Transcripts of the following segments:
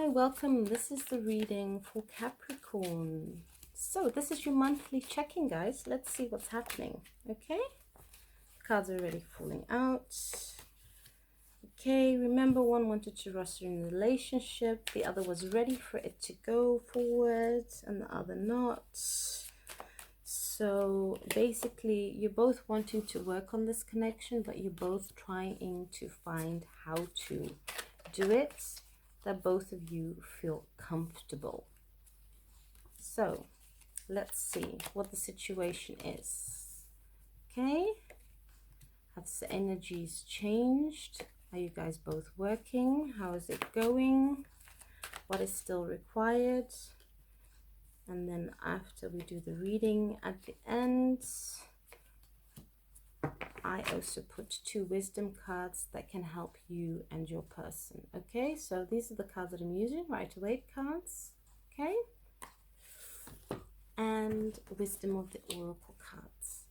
Hi, welcome. This is the reading for Capricorn. So this is your monthly check-in, guys. Let's see what's happening. Okay, cards are already falling out. Okay, remember, one wanted to rush in the relationship, the other was ready for it to go forward, and the other not. So basically, you're both wanting to work on this connection, but you're both trying to find how to do it that both of you feel comfortable. So let's see what the situation is. Okay, have the energies changed? Are you guys both working? How is it going? What is still required? And then after we do the reading at the end, I also put 2 wisdom cards that can help you and your person. Okay, so these are the cards that I'm using, Rider-Waite cards. Okay, and wisdom of the oracle cards.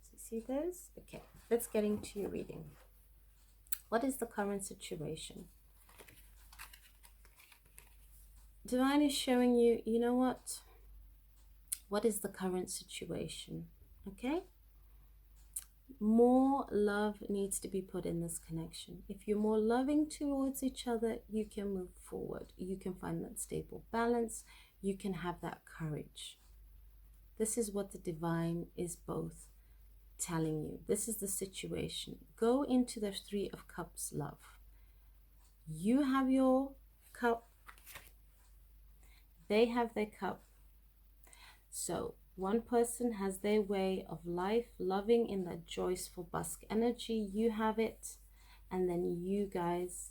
So you see those? Okay, let's get into your reading. What is the current situation? Divine is showing you, you know what is the current situation? Okay, more love needs to be put in this connection. If you're more loving towards each other, you can move forward. You can find that stable balance. You can have that courage. This is what the divine is both telling you. This is the situation. Go into the 3 of Cups, love. You have your cup. They have their cup. So one person has their way of life, loving in that joyful busk energy. You have it. And then you guys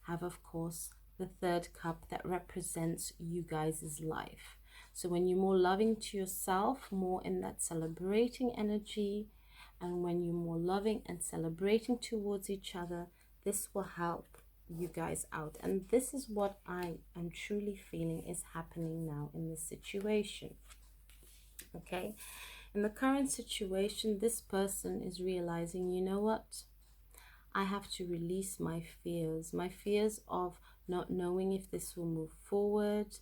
have, of course, the 3rd cup that represents you guys' life. So when you're more loving to yourself, more in that celebrating energy, and when you're more loving and celebrating towards each other, this will help you guys out. And this is what I am truly feeling is happening now in this situation. Okay, in the current situation, this person is realizing, you know what? I have to release my fears of not knowing if this will move forward,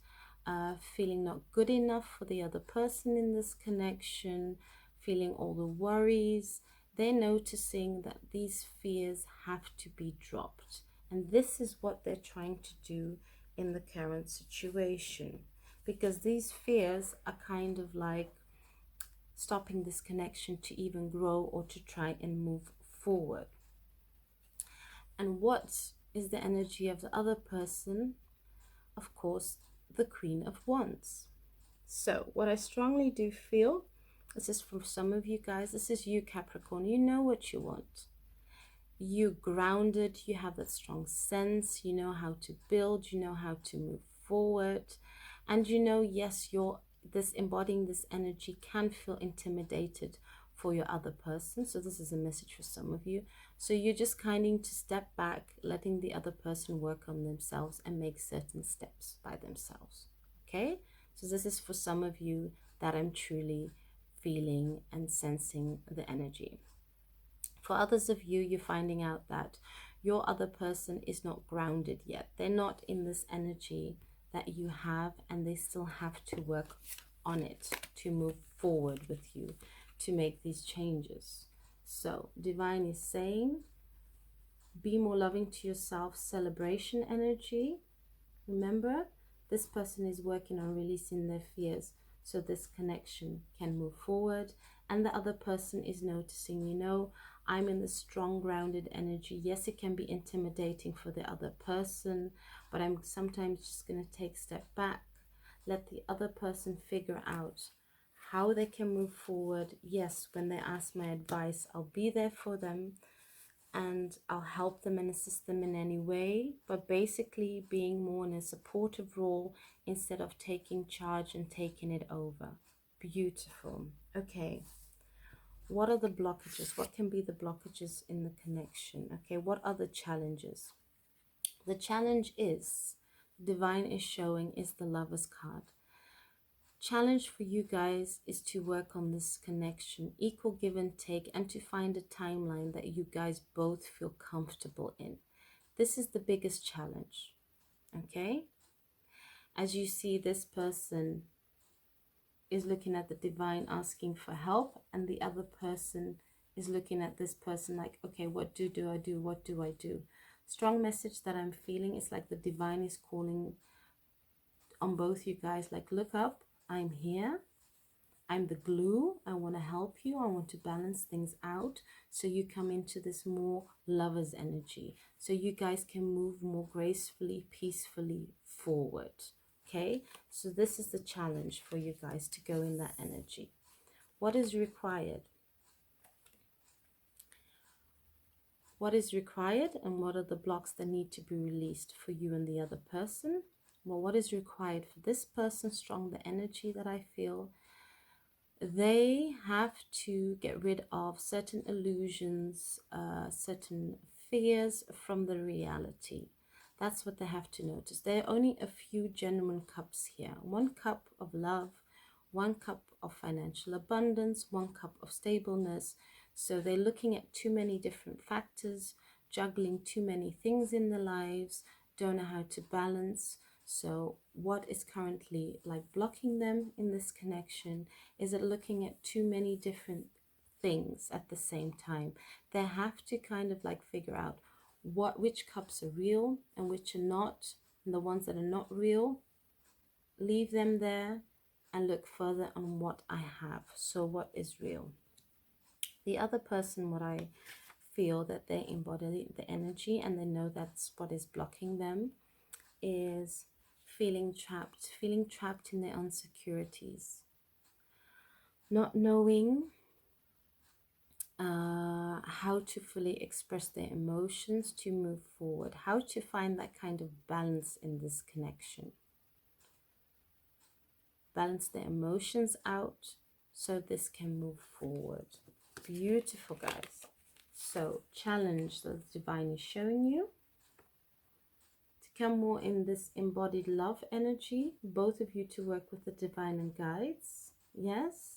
feeling not good enough for the other person in this connection, feeling all the worries. They're noticing that these fears have to be dropped. And this is what they're trying to do in the current situation. Because these fears are kind of like stopping this connection to even grow or to try and move forward. And what is the energy of the other person? Of course, the Queen of Wands. So what I strongly do feel, this is for some of you guys, this is you, Capricorn. You know what you want. You're grounded, you have that strong sense, you know how to build, you know how to move forward. And you know, yes, you're embodying this energy can feel intimidated for your other person. So this is a message for some of you. So you're just kind of to step back, letting the other person work on themselves and make certain steps by themselves. Okay, so this is for some of you that I'm truly feeling and sensing the energy. For others of you, you're finding out that your other person is not grounded yet. They're not in this energy that you have, and they still have to work on it to move forward with you, to make these changes. So divine is saying, be more loving to yourself, celebration energy. Remember, this person is working on releasing their fears so this connection can move forward. And the other person is noticing, you know, I'm in the strong grounded energy. Yes, it can be intimidating for the other person, but I'm sometimes just going to take a step back, let the other person figure out how they can move forward. Yes, when they ask my advice, I'll be there for them and I'll help them and assist them in any way, but basically being more in a supportive role instead of taking charge and taking it over. Beautiful. Okay, what are the blockages? What can be the blockages in the connection? Okay, what are the challenges? The challenge is, divine is showing, is the Lover's card. Challenge for you guys is to work on this connection, equal give and take, and to find a timeline that you guys both feel comfortable in. This is the biggest challenge. Okay, as you see, this person is looking at the divine asking for help, and the other person is looking at this person like, okay, what do I do? What do I do? Strong message that I'm feeling is like the divine is calling on both you guys, like, look up, I'm here. I'm the glue. I want to help you. I want to balance things out so you come into this more lover's energy. So you guys can move more gracefully, peacefully forward. Okay, so this is the challenge for you guys to go in that energy. What is required? What is required and what are the blocks that need to be released for you and the other person? Well, what is required for this person, strong the energy that I feel? They have to get rid of certain illusions, certain fears from the reality. That's what they have to notice. There are only a few genuine cups here. One cup of love, one cup of financial abundance, one cup of stableness. So they're looking at too many different factors, juggling too many things in their lives, don't know how to balance. So what is currently like blocking them in this connection is it looking at too many different things at the same time. They have to kind of like figure out which cups are real and which are not, and the ones that are not real, leave them there and look further on what I have. So what is real? The other person, what I feel that they embody the energy and they know that's what is blocking them, is feeling trapped in their insecurities, not knowing how to fully express their emotions to move forward, how to find that kind of balance in this connection. Balance their emotions out so this can move forward. Beautiful, guys. So challenge that the divine is showing you to come more in this embodied love energy, both of you to work with the divine and guides. Yes.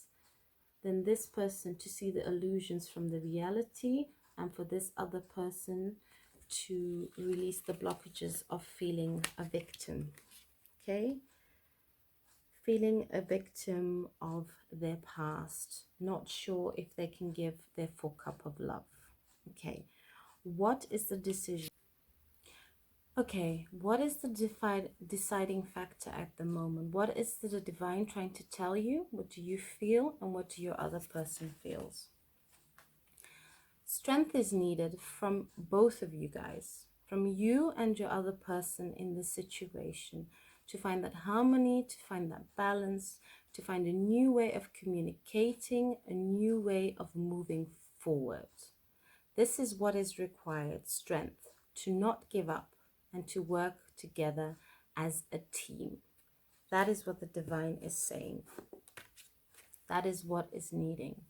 Then this person to see the illusions from the reality, and for this other person to release the blockages of feeling a victim. Okay, feeling a victim of their past, not sure if they can give their full cup of love. Okay, what is the decision? Okay, what is the deciding factor at the moment? What is the divine trying to tell you? What do you feel and what do your other person feels? Strength is needed from both of you guys, from you and your other person in this situation, to find that harmony, to find that balance, to find a new way of communicating, a new way of moving forward. This is what is required, strength, to not give up and to work together as a team. That is what the divine is saying. That is what is needing.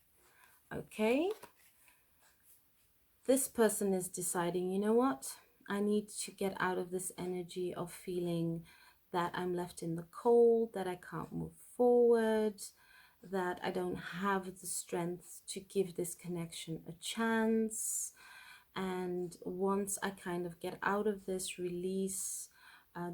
Okay? This person is deciding, you know what? I need to get out of this energy of feeling that I'm left in the cold, that I can't move forward, that I don't have the strength to give this connection a chance. And once I kind of get out of this, release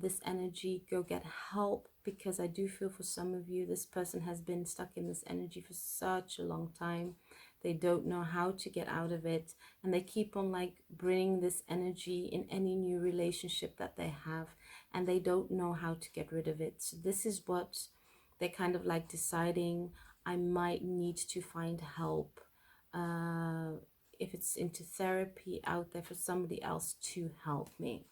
this energy, go get help, because I do feel for some of you, this person has been stuck in this energy for such a long time. They don't know how to get out of it, and they keep on like bringing this energy in any new relationship that they have, and they don't know how to get rid of it. So this is what they're kind of like deciding. I might need to find help, if it's into therapy out there, for somebody else to help me.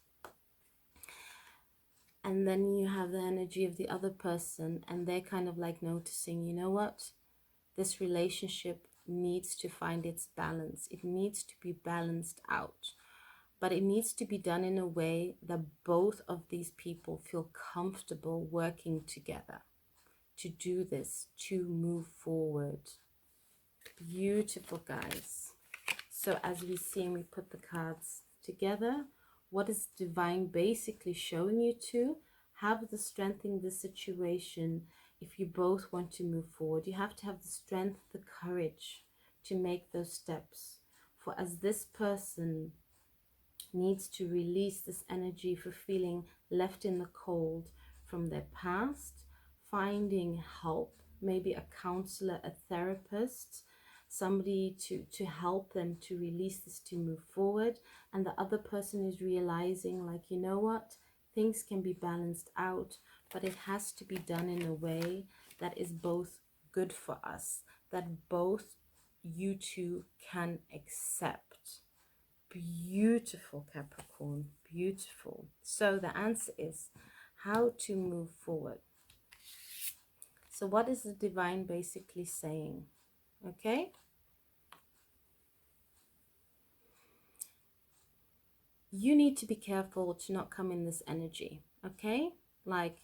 And then you have the energy of the other person, and they're kind of like noticing, you know what, this relationship needs to find its balance. It needs to be balanced out, but it needs to be done in a way that both of these people feel comfortable working together to do this, to move forward. Beautiful, guys. So as we see and we put the cards together, what is divine basically showing you to have the strength in this situation? If you both want to move forward, you have to have the strength, the courage to make those steps. For as this person needs to release this energy for feeling left in the cold from their past, finding help, maybe a counselor, a therapist, somebody to help them to release this, to move forward. And the other person is realizing, like, you know what, things can be balanced out, but it has to be done in a way that is both good for us, that both you two can accept. Beautiful, Capricorn, beautiful. So the answer is how to move forward. So what is the divine basically saying? Okay, you need to be careful to not come in this energy. Okay, like,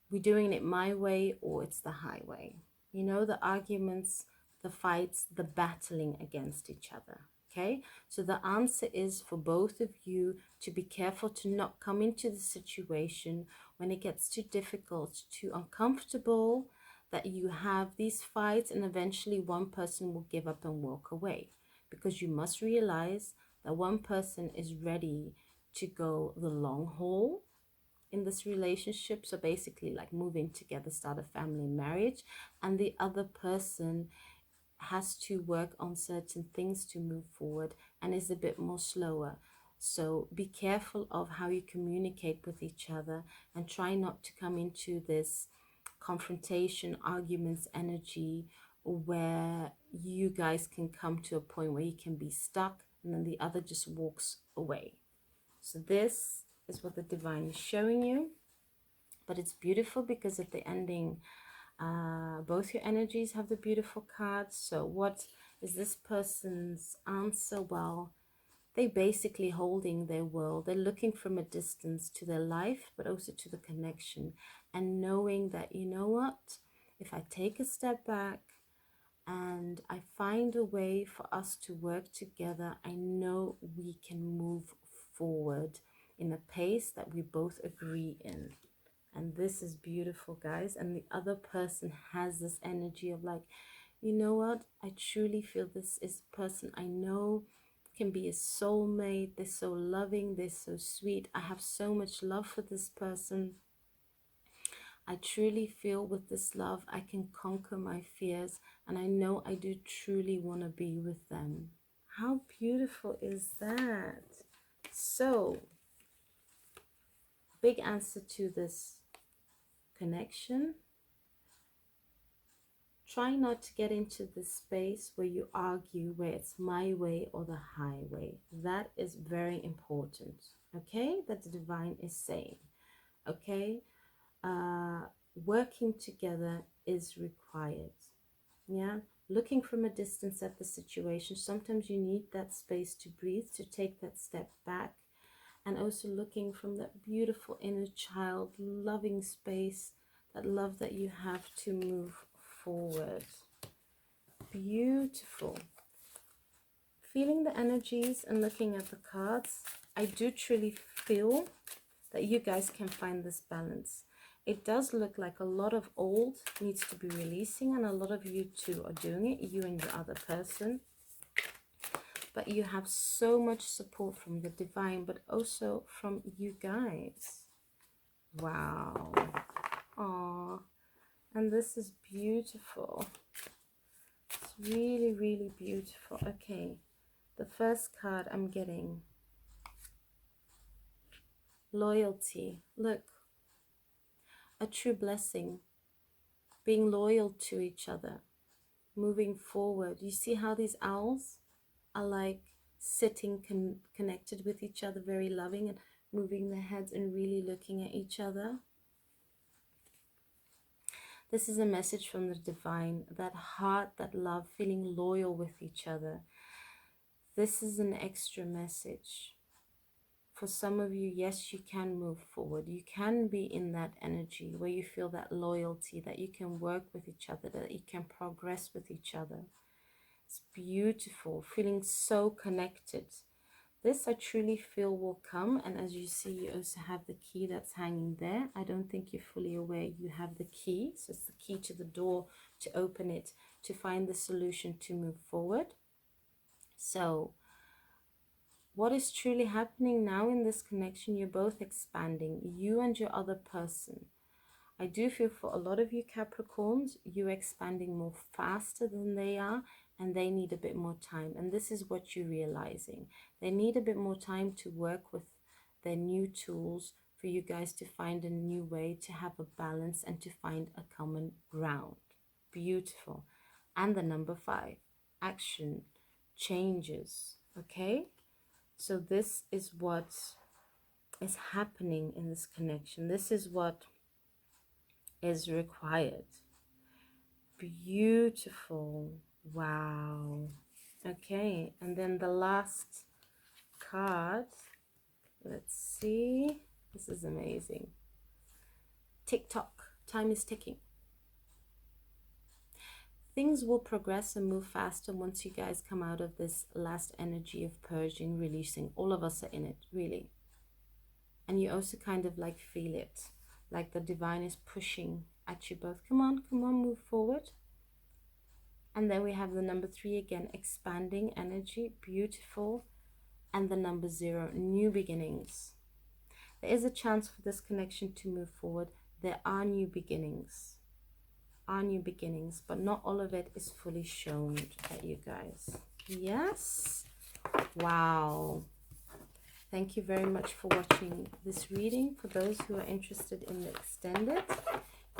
we're doing it my way or it's the highway. You know, the arguments, the fights, the battling against each other. Okay, so the answer is for both of you to be careful to not come into the situation when it gets too difficult, too uncomfortable, that you have these fights and eventually one person will give up and walk away. Because you must realize that one person is ready to go the long haul in this relationship, so basically like moving together, start a family, marriage, and the other person has to work on certain things to move forward and is a bit more slower. So be careful of how you communicate with each other and try not to come into this confrontation, arguments energy where you guys can come to a point where you can be stuck and then the other just walks away. So this is what the divine is showing you. But it's beautiful because at the ending, both your energies have the beautiful cards. So what is this person's answer? Well, they basically holding their world. They're looking from a distance to their life, but also to the connection, and knowing that, you know what, if I take a step back and I find a way for us to work together, I know we can move forward in a pace that we both agree in. And this is beautiful, guys. And the other person has this energy of like, you know what, I truly feel this is a person I know can be a soulmate. They're so loving, they're so sweet. I have so much love for this person. I truly feel with this love I can conquer my fears, and I know I do truly want to be with them. How beautiful is that? So big answer to this connection. Try not to get into the space where you argue, where it's my way or the highway. That is very important, okay? That the divine is saying, okay? Working together is required, yeah? Looking from a distance at the situation. Sometimes you need that space to breathe, to take that step back, and also looking from that beautiful inner child, loving space, that love that you have to move forward. Beautiful. Feeling the energies and looking at the cards, I do truly feel that you guys can find this balance. It does look like a lot of old needs to be releasing, and a lot of you two are doing it, you and your other person. But you have so much support from the divine, but also from you guys. Wow. Aww. And this is beautiful. It's really, really beautiful. Okay. The first card I'm getting. Loyalty. Look. A true blessing. Being loyal to each other. Moving forward. You see how these owls are like sitting connected with each other, very loving, and moving their heads and really looking at each other. This is a message from the divine, that heart, that love, feeling loyal with each other. This is an extra message. For some of you, yes, you can move forward. You can be in that energy where you feel that loyalty, that you can work with each other, that you can progress with each other. It's beautiful, feeling so connected. This I truly feel will come, and as you see, you also have the key that's hanging there. I don't think you're fully aware you have the key. So it's the key to the door to open it, to find the solution to move forward. So What is truly happening now in this connection? You're both expanding, you and your other person. I do feel for a lot of you Capricorns, you're expanding more faster than they are, and they need a bit more time. And this is what you're realizing. They need a bit more time to work with their new tools for you guys to find a new way to have a balance and to find a common ground. Beautiful. And the number 5, action, changes. Okay? So this is what is happening in this connection. This is what is required. Beautiful. Wow. Okay, and then the last card. Let's see. This is amazing. Tick tock. Time is ticking. Things will progress and move faster once you guys come out of this last energy of purging, releasing. All of us are in it, really. And you also kind of like feel it, like the divine is pushing at you both. Come on, move forward. And then we have the number 3 again, expanding energy, beautiful. And the number 0, new beginnings. There is a chance for this connection to move forward. There are new beginnings. But not all of it is fully shown at you guys. Yes. Wow. Thank you very much for watching this reading. For those who are interested in the extended,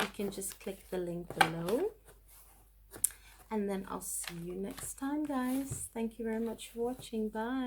you can just click the link below. And then I'll see you next time, guys. Thank you very much for watching. Bye.